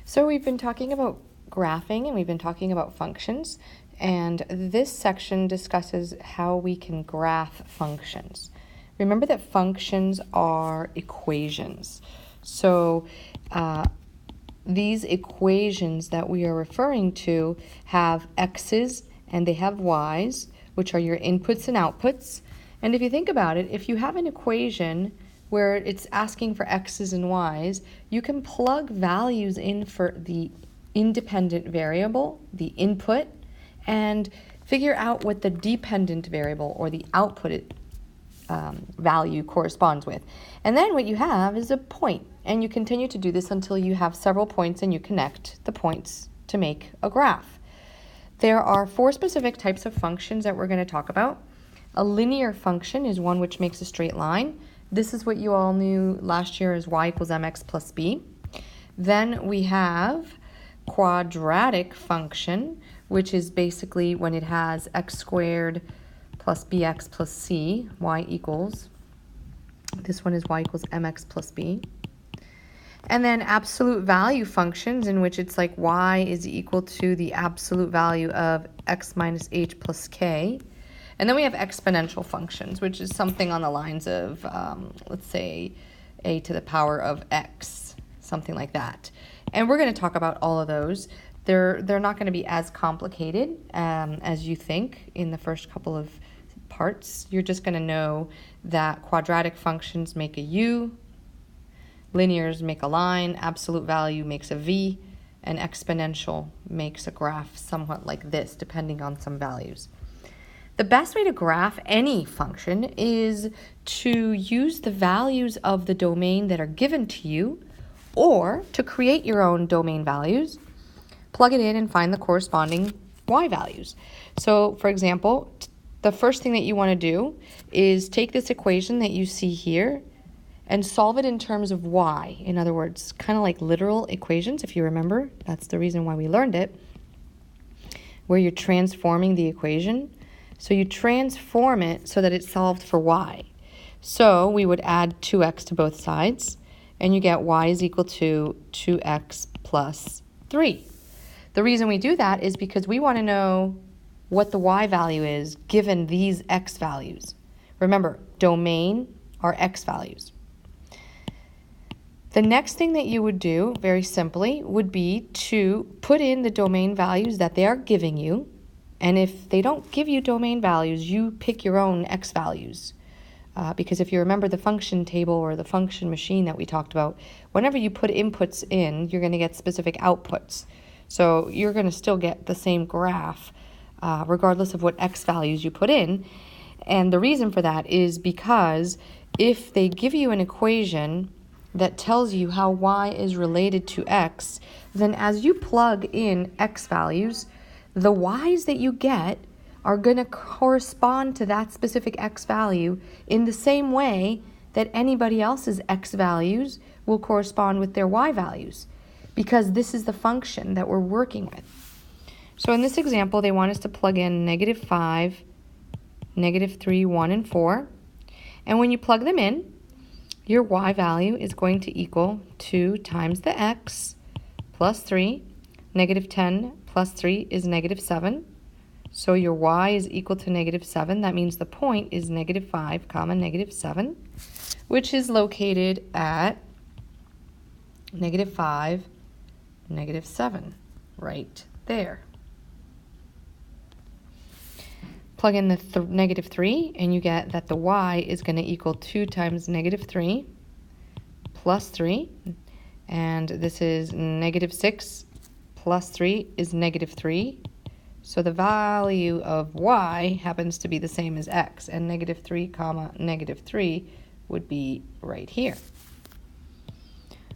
So we've been talking about graphing and we've been talking about functions, and this section discusses how we can graph functions. Remember that functions are equations. So these equations that we are referring to have x's and they have y's, which are your inputs and outputs. And if you think about it, if you have an equation where it's asking for x's and y's, you can plug values in for the independent variable, the input, and figure out what the dependent variable or the output value corresponds with. And then what you have is a point, and you continue to do this until you have several points and you connect the points to make a graph. There are 4 specific types of functions that we're going to talk about. A linear function is one which makes a straight line. This is what you all knew last year as y equals mx plus b. Then we have quadratic function, which is basically when it has x squared plus bx plus c, y equals, this one is y equals mx plus b. And then absolute value functions, in which it's like y is equal to the absolute value of x minus h plus k. And then we have exponential functions, which is something on the lines of, let's say, a to the power of x, something like that. And we're going to talk about all of those. They're not going to be as complicated as you think in the first couple of parts. You're just going to know that quadratic functions make a u, linears make a line, absolute value makes a v, and exponential makes a graph somewhat like this, depending on some values. The best way to graph any function is to use the values of the domain that are given to you, or to create your own domain values, plug it in and find the corresponding y values. So, for example, the first thing that you want to do is take this equation that you see here and solve it in terms of y. In other words, kind of like literal equations, if you remember. That's the reason why we learned it, where you're transforming the equation. So you transform it so that it's solved for y. So we would add 2x to both sides, and you get y is equal to 2x plus 3. The reason we do that is because we want to know what the y value is given these x values. Remember, domain are x values. The next thing that you would do, very simply, would be to put in the domain values that they are giving you. And if they don't give you domain values, you pick your own x values. Because if you remember the function table or the function machine that we talked about, whenever you put inputs in, you're going to get specific outputs. So you're going to still get the same graph, regardless of what x values you put in. And the reason for that is because if they give you an equation that tells you how y is related to x, then as you plug in x values, the y's that you get are going to correspond to that specific x value in the same way that anybody else's x values will correspond with their y values, because this is the function that we're working with. So in this example, they want us to plug in -5, -3, 1, and 4. And when you plug them in, your y value is going to equal 2 times the x plus 3. -10 plus 3 is -7. So your y is equal to -7. That means the point is -5, -7, which is located at -5, -7, right there. Plug in the -3, and you get that the y is going to equal 2 times -3 plus 3, and this is -6 plus 3 is -3. So the value of y happens to be the same as x, and -3, -3 would be right here.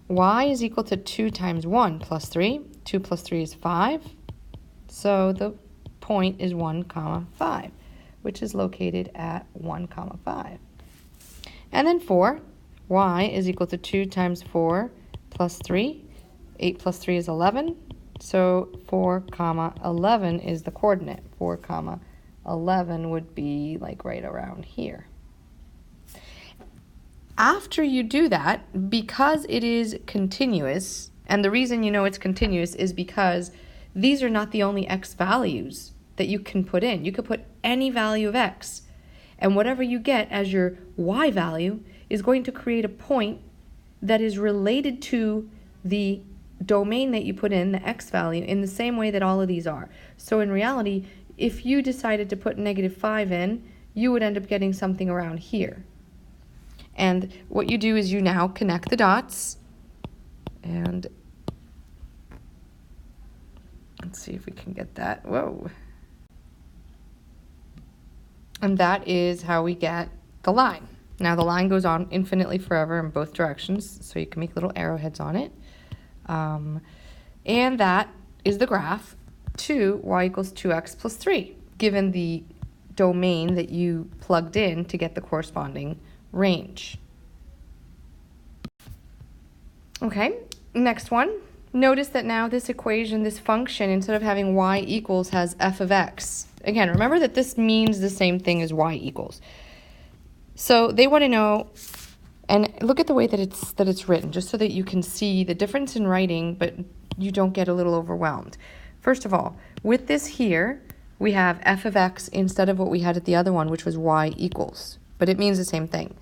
Y is equal to 2 times 1 plus 3. 2 plus 3 is 5. So the point is 1, 5, which is located at 1, 5. And then 4, y is equal to 2 times 4 plus 3. 8 plus 3 is 11. So 4, 11 is the coordinate. 4, 11 would be like right around here. After you do that, because it is continuous And the reason you know it's continuous is because these are not the only x values that you can put in. You could put any value of x, and whatever you get as your y value is going to create a point that is related to the domain that you put in, the x value, in the same way that all of these are. So in reality, if you decided to put -5 in, you would end up getting something around here. And what you do is you now connect the dots, and let's see if we can get that. Whoa. And that is how we get the line. Now the line goes on infinitely forever in both directions, so you can make little arrowheads on it. And that is the graph to y equals 2x plus 3, given the domain that you plugged in to get the corresponding range. Okay, next one. Notice that now this equation, this function, instead of having y equals, has f of x. Again, remember that this means the same thing as y equals. So they want to know, and look at the way that it's written, just so that you can see the difference in writing, but you don't get a little overwhelmed. First of all, with this here, we have f of x instead of what we had at the other one, which was y equals, but it means the same thing.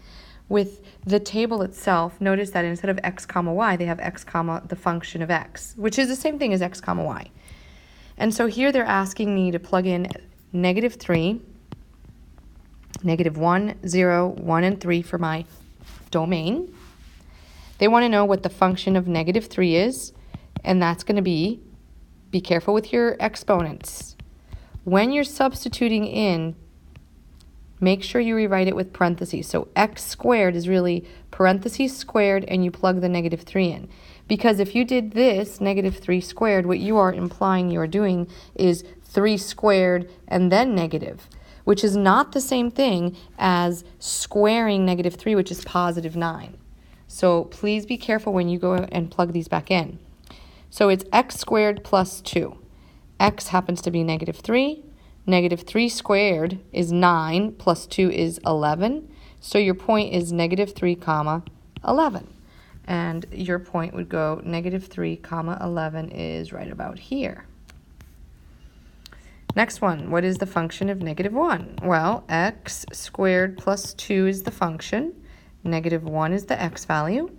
With the table itself, notice that instead of x comma y, they have x comma the function of x, which is the same thing as x comma y. And so here they're asking me to plug in -3, -1, 0, 1, and 3 for my domain. They want to know what the function of -3 is, and that's going to be careful with your exponents. When you're substituting in, make sure you rewrite it with parentheses. So x squared is really parentheses squared, and you plug the -3 in. Because if you did this, -3 squared, what you are implying you are doing is 3 squared and then negative, which is not the same thing as squaring -3, which is +9. So please be careful when you go and plug these back in. So it's x squared plus 2. X happens to be -3. -3 squared is 9, plus 2 is 11. So your point is -3 comma 11. And your point would go -3 comma 11 is right about here. Next one, what is the function of -1? Well, x squared plus 2 is the function. -1 is the x value.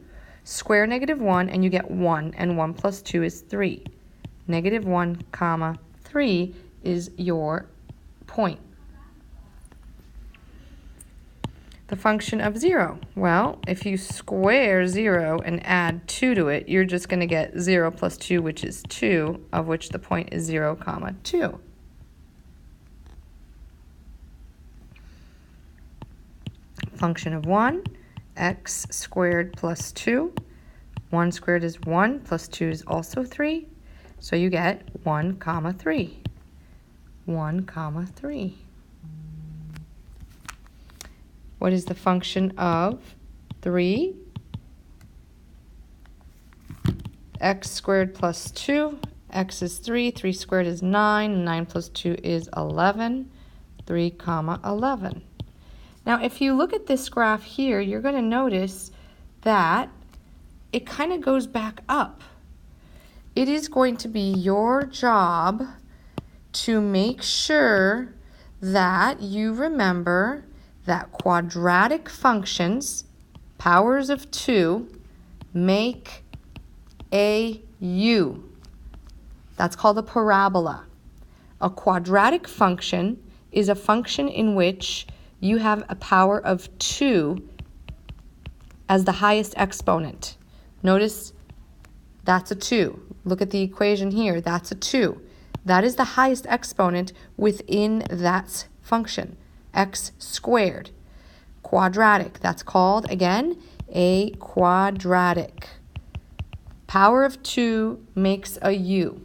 Square -1 and you get 1, and 1 plus 2 is 3. -1 comma 3 is your point. The function of 0. Well, if you square 0 and add 2 to it, you're just going to get 0 plus 2, which is 2, of which the point is 0 comma 2. Function of 1, x squared plus 2. 1 squared is 1, plus 2 is also 3. So you get 1 comma 3. 1 comma 3. What is the function of 3? X squared plus 2. X is 3. 3 squared is 9. 9 plus 2 is 11. 3 comma 11. Now, if you look at this graph here, you're going to notice that it kind of goes back up. It is going to be your job to make sure that you remember that quadratic functions, powers of 2, make a u. That's called a parabola. A quadratic function is a function in which you have a power of 2 as the highest exponent. Notice that's a 2. Look at the equation here. That's a 2. That is the highest exponent within that function. X squared. Quadratic. That's called, again, a quadratic. Power of 2 makes a u.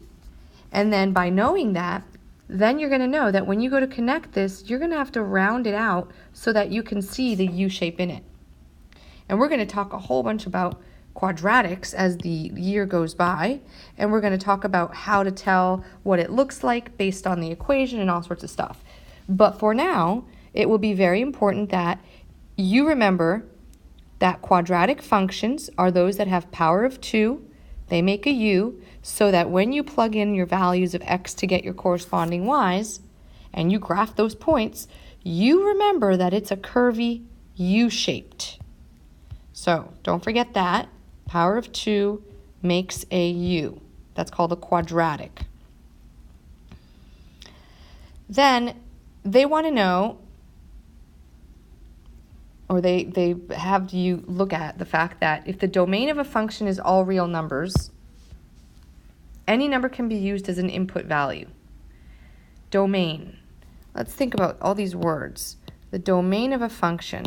And then by knowing that, then you're going to know that when you go to connect this, you're going to have to round it out so that you can see the u shape in it. And we're going to talk a whole bunch about quadratics as the year goes by, and we're going to talk about how to tell what it looks like based on the equation and all sorts of stuff. But for now, it will be very important that you remember that quadratic functions are those that have power of 2, They make a U so that when you plug in your values of x to get your corresponding y's, and you graph those points, you remember that it's a curvy U-shaped. So don't forget that. Power of 2 makes a U. That's called a quadratic. Then they want to know, or they have you look at the fact that if the domain of a function is all real numbers, any number can be used as an input value. Domain. Let's think about all these words. The domain of a function.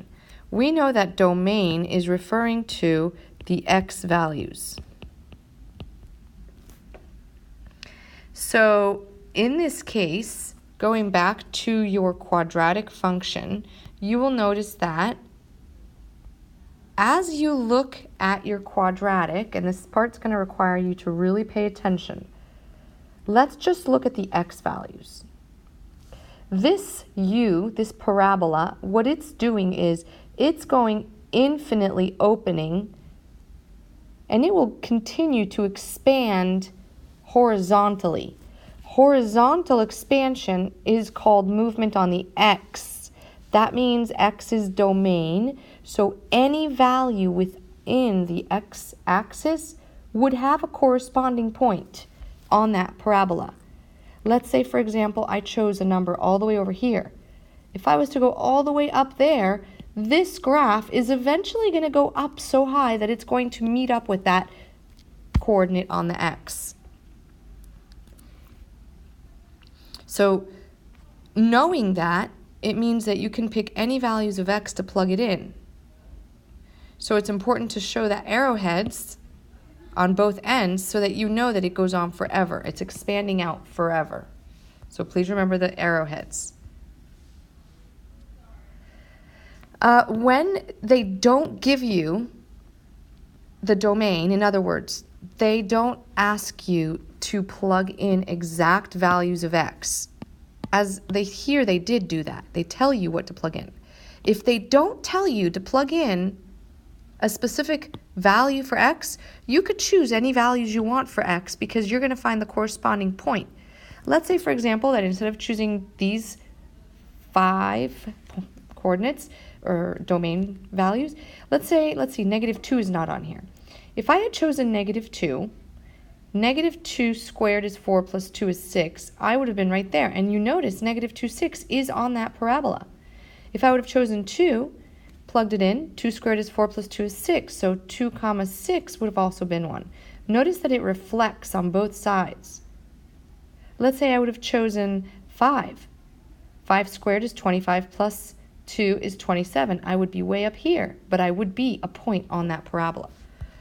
We know that domain is referring to the x values. So in this case, going back to your quadratic function, you will notice that as you look at your quadratic, and this part's going to require you to really pay attention, let's just look at the x values. This U, this parabola, what it's doing is it's going infinitely opening, and it will continue to expand horizontally. Horizontal expansion is called movement on the x. That means x is domain, so any value within the x-axis would have a corresponding point on that parabola. Let's say, for example, I chose a number all the way over here. If I was to go all the way up there, this graph is eventually going to go up so high that it's going to meet up with that coordinate on the x. So knowing that, it means that you can pick any values of x to plug it in. So it's important to show that arrowheads on both ends so that you know that it goes on forever. It's expanding out forever. So please remember the arrowheads. When they don't give you the domain, in other words, they don't ask you to plug in exact values of x. As they did do that. They tell you what to plug in. If they don't tell you to plug in a specific value for x, you could choose any values you want for x because you're going to find the corresponding point. Let's say, for example, that instead of choosing these 5 coordinates or domain values, let's see, -2 is not on here. If I had chosen -2, -2 squared is 4 plus 2 is 6, I would have been right there. And you notice -2, 6 is on that parabola. If I would have chosen 2, plugged it in, 2 squared is 4 plus 2 is 6, so 2 comma 6 would have also been 1. Notice that it reflects on both sides. Let's say I would have chosen 5. 5 squared is 25 plus 2 is 27. I would be way up here, but I would be a point on that parabola.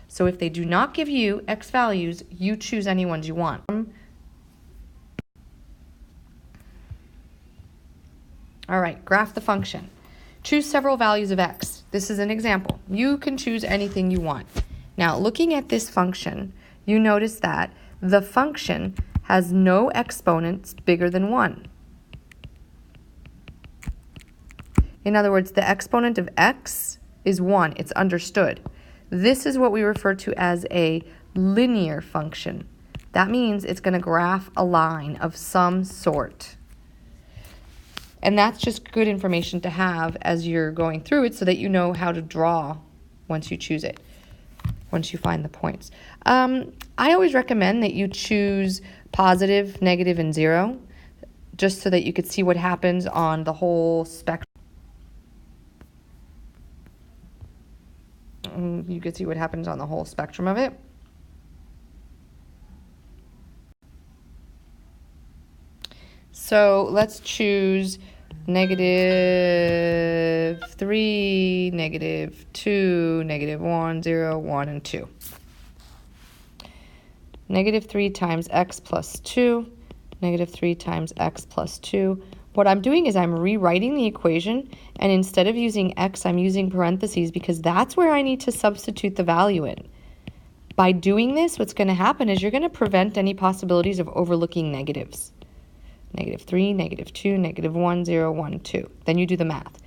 So if they do not give you x values, you choose any ones you want. All right, graph the function. Choose several values of x. This is an example. You can choose anything you want. Now, looking at this function, you notice that the function has no exponents bigger than 1. In other words, the exponent of x is 1. It's understood. This is what we refer to as a linear function. That means it's going to graph a line of some sort. And that's just good information to have as you're going through it so that you know how to draw once you choose it, once you find the points. I always recommend that you choose positive, negative, and 0, just so that you could see what happens on the whole spectrum. You can see what happens on the whole spectrum of it. So let's choose -3, -2, -1, 0, 1, and 2. -3 times x plus 2, -3 times x plus 2. What I'm doing is I'm rewriting the equation, and instead of using x, I'm using parentheses because that's where I need to substitute the value in. By doing this, what's going to happen is you're going to prevent any possibilities of overlooking negatives. -3, -2, -1, 0, 1, 2. Then you do the math.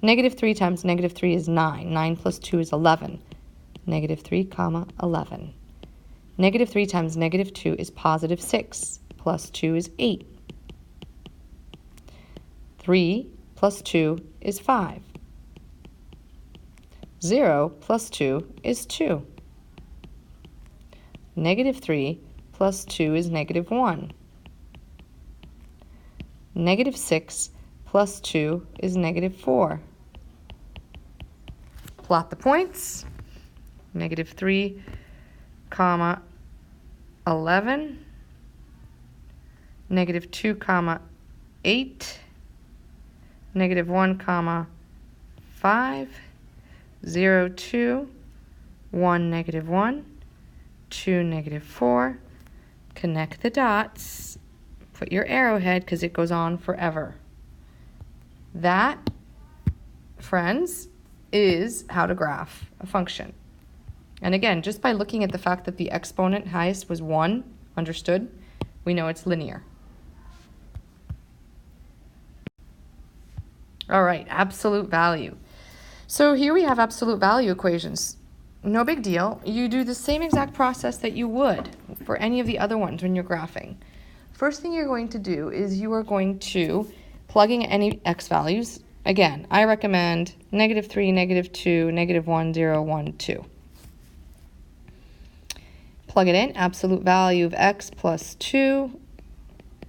-3 times -3 is 9. 9 plus 2 is 11. -3, comma, 11. Negative 3 times negative 2 is positive 6, plus 2 is 8. 3 plus 2 is 5. 0 plus 2 is 2. Negative 3 plus 2 is negative 1. Negative 6 plus 2 is negative 4. Plot the points. Negative 3, comma, 11. Negative 2, comma, 8. Negative 1, comma, 5. 0, 2. 1, negative 1. 2, negative 4. Connect the dots. Put your arrowhead because it goes on forever. That, friends, is how to graph a function. And again, just by looking at the fact that the exponent highest was 1, understood, we know it's linear. All right, absolute value. So here we have absolute value equations. No big deal. You do the same exact process that you would for any of the other ones when you're graphing. First thing you're going to do is you are going to plug in any x values. Again, I recommend negative 3, negative 2, negative 1, 0, 1, 2. Plug it in, absolute value of x plus 2.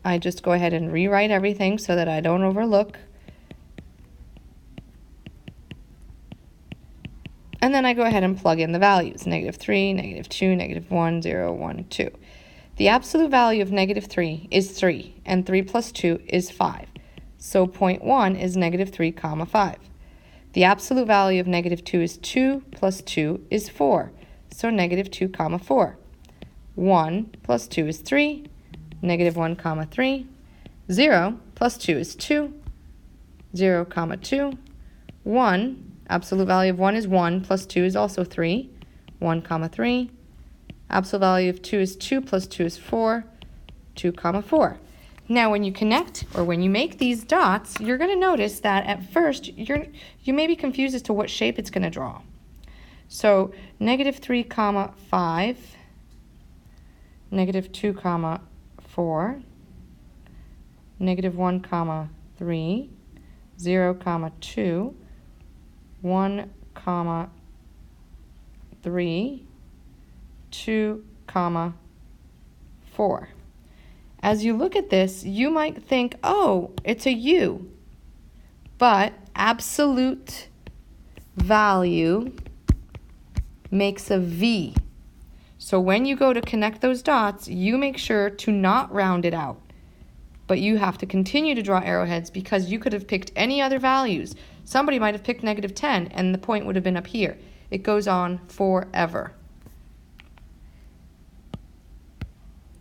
I just go ahead and rewrite everything so that I don't overlook. And then I go ahead and plug in the values, negative 3, negative 2, negative 1, 0, 1, 2. The absolute value of negative 3 is 3, and 3 plus 2 is 5. So point 1 is negative 3, comma 5. The absolute value of negative 2 is 2, plus 2 is 4. So negative 2, comma 4. 1 plus 2 is 3, negative 1, comma 3. 0 plus 2 is 2, 0, comma 2. 1, absolute value of 1 is 1, plus 2 is also 3, 1, comma 3. Absolute value of 2 is 2, plus 2 is 4, 2, comma 4. Now when you connect, or when you make these dots, you're going to notice that at first you may be confused as to what shape it's going to draw. So negative 3, comma 5, negative 2, comma 4, negative 1, comma 3, 0, comma 2, 1, comma 3, 2, comma 4. As you look at this, you might think, oh, it's a U. But absolute value makes a V. So when you go to connect those dots, you make sure to not round it out. But you have to continue to draw arrowheads because you could have picked any other values. Somebody might have picked negative 10 and the point would have been up here. It goes on forever.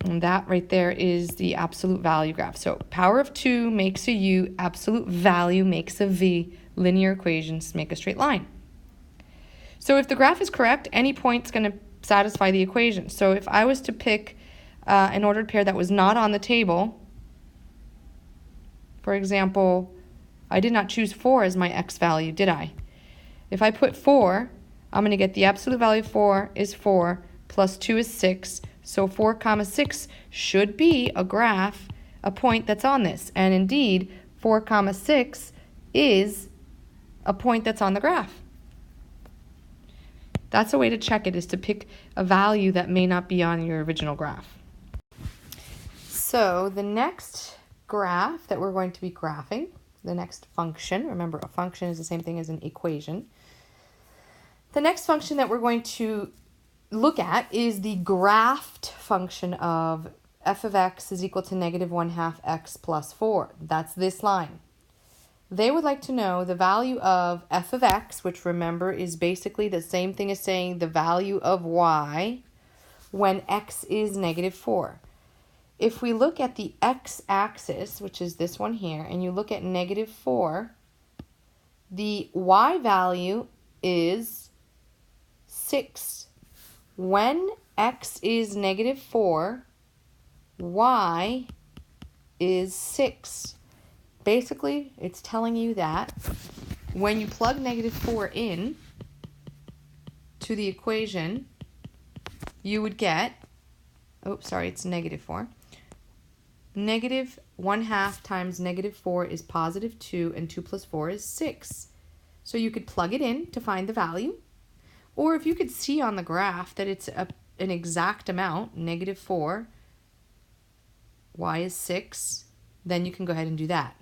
And that right there is the absolute value graph. So power of 2 makes a U, absolute value makes a V, linear equations make a straight line. So if the graph is correct, any point's going to satisfy the equation. So if I was to pick an ordered pair that was not on the table, for example, I did not choose 4 as my x value, did I? If I put 4, I'm going to get the absolute value of 4 is 4, plus 2 is 6, so 4, comma 6 should be a graph, a point that's on this. And indeed, 4, comma 6 is a point that's on the graph. That's a way to check it, is to pick a value that may not be on your original graph. So the next graph that we're going to be graphing, the next function, remember a function is the same thing as an equation. The next function that we're going to look at is the graphed function of f of x is equal to negative 1/2 x plus 4. That's this line. They would like to know the value of f of x, which remember is basically the same thing as saying the value of y when x is negative 4. If we look at the x-axis, which is this one here, and you look at negative 4, the y value is 6. When x is negative 4, y is 6. Basically, it's telling you that when you plug negative 4 in to the equation, you would get oh, sorry, it's negative 4. Negative 1/2 times negative 4 is positive 2, and 2 plus 4 is 6. So you could plug it in to find the value. Or if you could see on the graph that it's an exact amount, negative 4, y is 6, then you can go ahead and do that.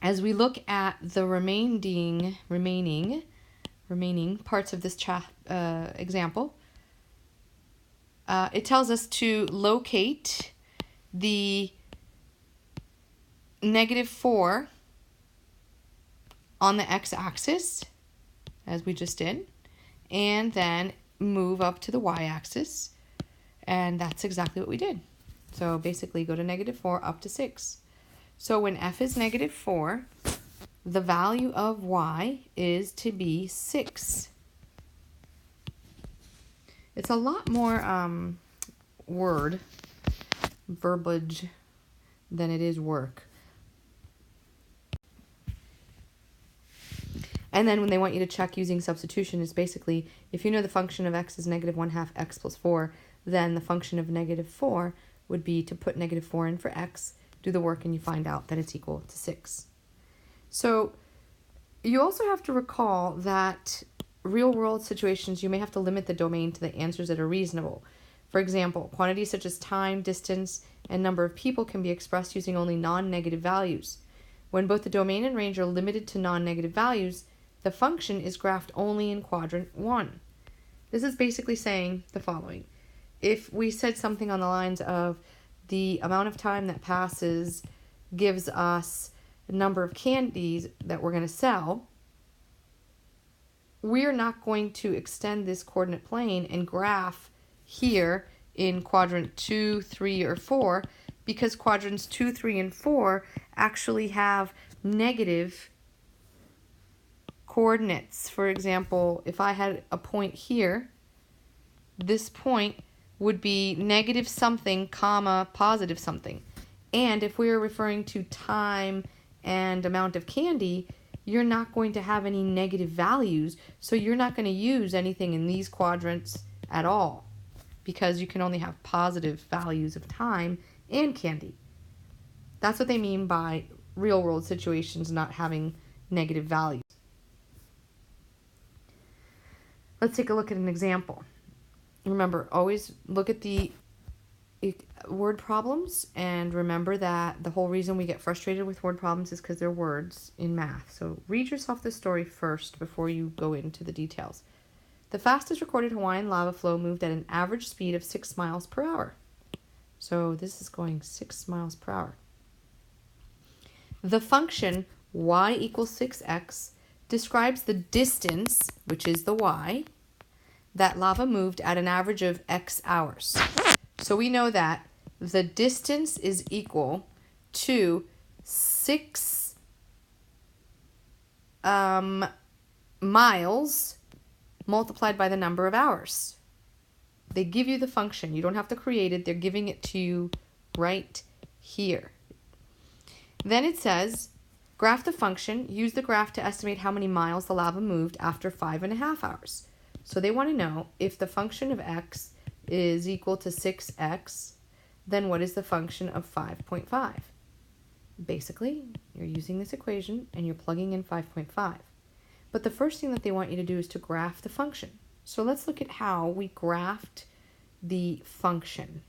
As we look at the remaining parts of this example, it tells us to locate the negative 4 on the x-axis, as we just did, and then move up to the y-axis, and that's exactly what we did. So basically go to negative 4 up to 6. So when f is negative 4, the value of y is to be 6. It's a lot more verbiage than it is work. And then when they want you to check using substitution, is basically, if you know the function of x is negative 1/2 x plus 4, then the function of negative 4 would be to put negative 4 in for x, do the work, and you find out that it's equal to 6. So you also have to recall that real-world situations, you may have to limit the domain to the answers that are reasonable. For example, quantities such as time, distance, and number of people can be expressed using only non-negative values. When both the domain and range are limited to non-negative values, the function is graphed only in quadrant 1. This is basically saying the following. If we said something on the lines of the amount of time that passes gives us the number of candies that we're going to sell, we're not going to extend this coordinate plane and graph here in quadrant 2, 3, or 4, because quadrants 2, 3, and 4 actually have negative coordinates. For example, if I had a point here, this point would be negative something, comma, positive something. And if we are referring to time and amount of candy, you're not going to have any negative values, so you're not going to use anything in these quadrants at all, because you can only have positive values of time and candy. That's what they mean by real-world situations not having negative values. Let's take a look at an example. Remember, always look at the word problems, and remember that the whole reason we get frustrated with word problems is because they're words in math. So read yourself the story first before you go into the details. The fastest recorded Hawaiian lava flow moved at an average speed of 6 miles per hour. So this is going 6 miles per hour. The function y equals 6x describes the distance, which is the y, that lava moved at an average of x hours. So we know that the distance is equal to 6 miles multiplied by the number of hours. They give you the function. You don't have to create it. They're giving it to you right here. Then it says, graph the function. Use the graph to estimate how many miles the lava moved after 5.5 hours. So they want to know if the function of x is equal to 6x, then what is the function of 5.5? Basically, you're using this equation and you're plugging in 5.5. But the first thing that they want you to do is to graph the function. So let's look at how we graphed the function.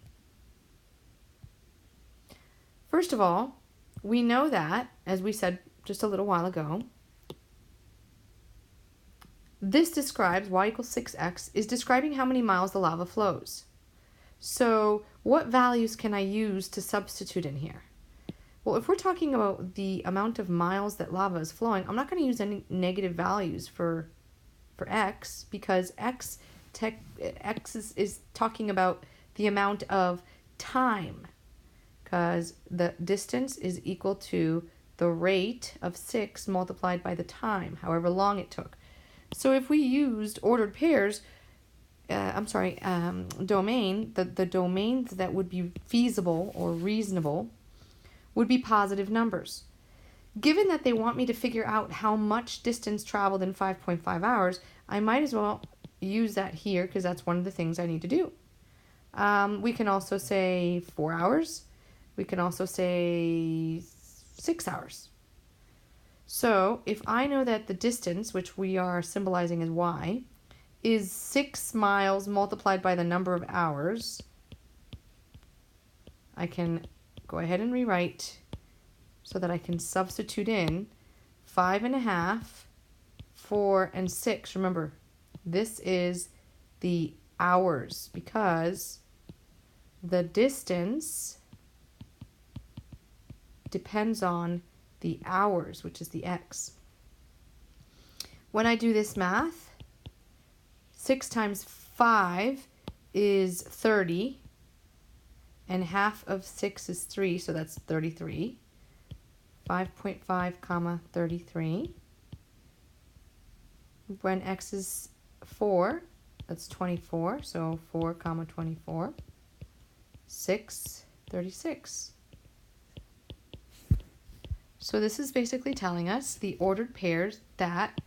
First of all, we know that, as we said just a little while ago, this describes y equals 6x is describing how many miles the lava flows. So what values can I use to substitute in here? Well, if we're talking about the amount of miles that lava is flowing, I'm not going to use any negative values for x, because x is talking about the amount of time, because the distance is equal to the rate of 6 multiplied by the time, however long it took. So if we used ordered pairs, domain, the domains that would be feasible or reasonable would be positive numbers. Given that they want me to figure out how much distance traveled in 5.5 hours, I might as well use that here because that's one of the things I need to do. We can also say 4 hours. We can also say 6 hours. So if I know that the distance, which we are symbolizing as y, is 6 miles multiplied by the number of hours, I can go ahead and rewrite so that I can substitute in 5.5, 4, and 6. Remember, this is the hours because the distance depends on the hours, which is the x. When I do this math, 6 times 5 is 30, and half of 6 is 3, so that's 33. 5.5 comma 33. When x is 4, that's 24, so 4 comma 24. 6, 36. So this is basically telling us the ordered pairs that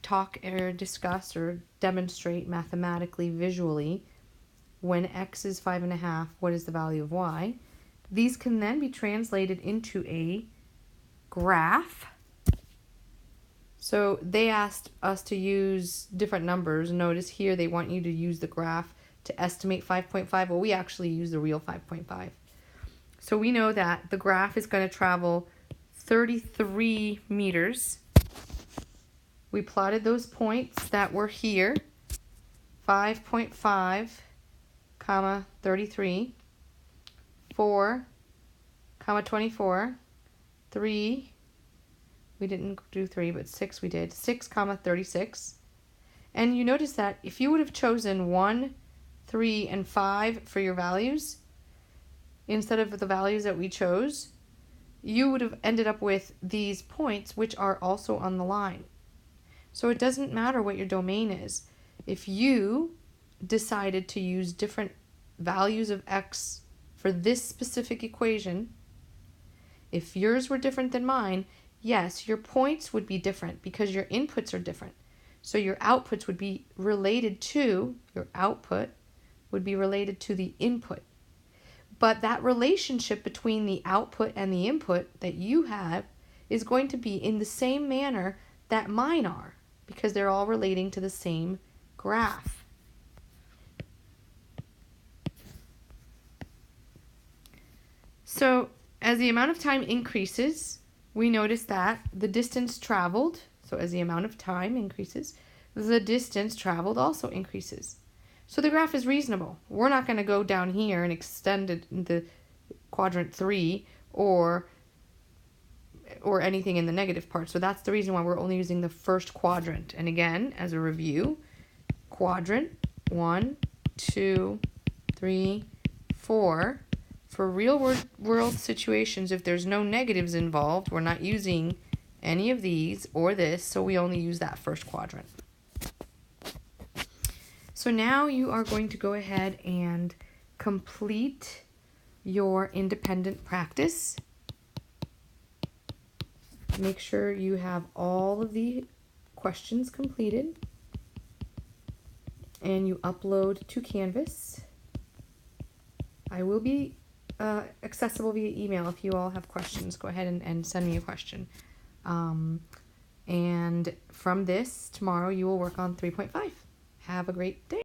talk or discuss or demonstrate mathematically, visually, when x is 5.5, what is the value of y? These can then be translated into a graph. So they asked us to use different numbers. Notice here they want you to use the graph to estimate 5.5. Well, we actually use the real 5.5. So we know that the graph is going to travel 33 meters. We plotted those points that were here, 5.5, comma 33, 4, comma 24, 3, we didn't do 3, but 6 we did, 6, comma 36. And you notice that if you would have chosen 1, 3, and 5 for your values, instead of the values that we chose, you would have ended up with these points, which are also on the line. So it doesn't matter what your domain is. If you decided to use different values of x for this specific equation, if yours were different than mine, yes, your points would be different because your inputs are different. So your outputs would be related to, your output would be related to the input. But that relationship between the output and the input that you have is going to be in the same manner that mine are, because they're all relating to the same graph. So as the amount of time increases, we notice that the distance traveled, so as the amount of time increases, the distance traveled also increases. So the graph is reasonable. We're not going to go down here and extend it into quadrant 3 or anything in the negative part. So that's the reason why we're only using the first quadrant. And again, as a review, quadrant 1, 2, 3, 4. For real world situations, if there's no negatives involved, we're not using any of these or this, so we only use that first quadrant. So now you are going to go ahead and complete your independent practice. Make sure you have all of the questions completed and you upload to Canvas. I will be accessible via email. If you all have questions, go ahead and send me a question. And from this, tomorrow you will work on 3.5. Have a great day.